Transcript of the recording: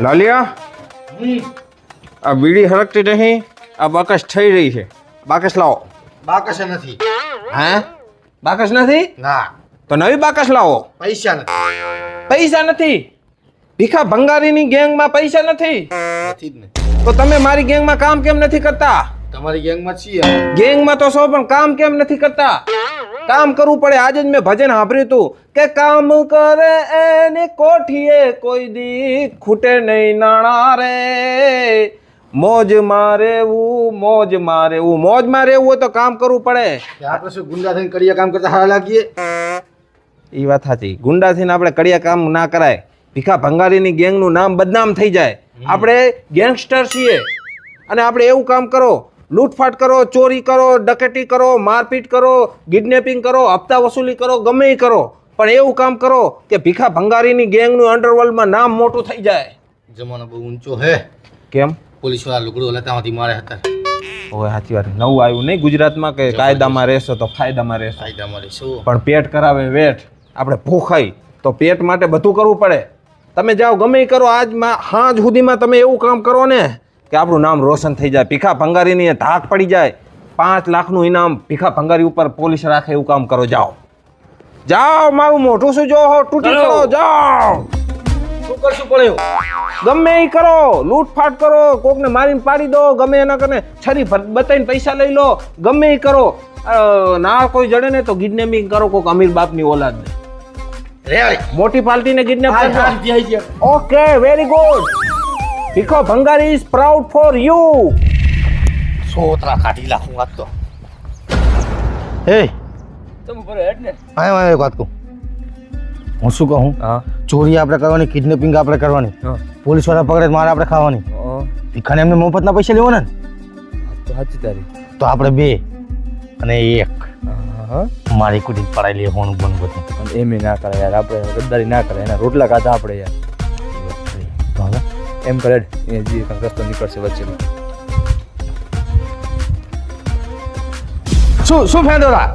લાલિયા આ બીડી હરકતી નહીં, આ બાકસ થઈ રહી છે. બાકસ લાવો. બાકસ નથી. હે બાકસ નથી? ના. તો નવી બાકસ લાવો. પૈસા નથી. પૈસા નથી? ભીખા ભંગારીની ગેંગમાં પૈસા નથી? નથી જ ને. તો તમે મારી ગેંગમાં કામ કેમ નથી કરતા? તમારી ગેંગમાં છીએ. ગેંગમાં તો છો પણ કામ કેમ નથી કરતા? કામ કરવું પડે. આજે જ મેં ભજન સાંભળ્યું હતું કે કામ કરે એને કોઠીએ કોઈ દી ખૂટે નહીં નાણા રે. મોજમાં રહેવું, મોજમાં રહેવું. મોજમાં રહેવું હોય તો કામ કરવું પડે. આપણે શું ગુંડા થઈને કડિયા કામ કરતા હારા લાગીએ? એ વાત સાચી. ગુંડા થઈને આપણે કડિયા કામ ના કરાય. ભીખા ભંગારીની ગેંગનું નામ બદનામ થઈ જાય. આપણે ગેંગસ્ટર છીએ અને આપણે એવું કામ કરો, લૂંટફાટ કરો, ચોરી કરો, ડકેટી કરો, મારપીટ કરો, કિડનેપિંગ કરો, હપ્તા વસૂલી કરો, ગમે એ કરો, પણ એવું કામ કરો કે ભીખા ભંગારીની ગેંગનું અંડરવર્લ્ડમાં નામ મોટું થઈ જાય. જમાનો બહુ ઊંચો હે. કેમ? પોલીસ વાળા લુગડો લતામાંથી મારે હતા. ઓય સાચી વાત. નવું આવ્યું નહીં ગુજરાતમાં કે કાયદામાં રહેશો તો ફાયદામાં રહેશો. કાયદામાં રહીશું. પણ પેટ કરાવે વેઠ. આપણે ભૂખાઈ તો પેટ માટે બધું કરવું પડે. તમે જાઓ ગમે એ કરો, આજમાં સાંજ સુધીમાં તમે એવું કામ કરો ને કે આપણું નામ રોશન થઈ જાય. ભીખા ભંગારીની ધાક પડી જાય. 5 લાખનું ઇનામ ભીખા ભંગારી ઉપર પોલીસ રાખે એવું કામ કરો. જાઓ જાઓ, મારું મોઢું શું જો તૂટી પડો. જાઓ. શું કરશું પડ્યું? ગમે એ કરો, લૂંટફાટ કરો, કોકને મારીને પાડી દો, ગમે એના કરીને છરી બતાવીને પૈસા લઈ લો, ગમે એ કરો. ના કોઈ જડે ને તો કિડનેપિંગ કરો કોક અમીર બાપની ઓલાદને. મોટી પાર્ટીને કિડનેપ કરજો. Okay, very good. Bhikho Bhangari is proud for you. સોતરા કાઢી લાખું વાત તો. હે તમે બરો હેડ ને. આય એક વાત કહું. હું શું કહું? હા. ચોરી આપણે કરવાની, કિડનેપિંગ આપણે કરવાની, પોલીસ વાળા પકડે મારે આપણે ખાવાની. ભીખાને એમને મફતના પૈસા લેવાના ને. તો સાચી તારી. તો આપણે 2 અને 1 મારી કુટી પડાઈ લે હોનું બન બધું. પણ એમ ના કરે યાર, આપણે ગદ્દારી ના કરે. એના રોટલા ખાધા આપણે યાર. તો હવે એમ કરે એ જે કંઈક રસ્તો નીકળશે વચ્ચેનો. શું ફાયદો રા?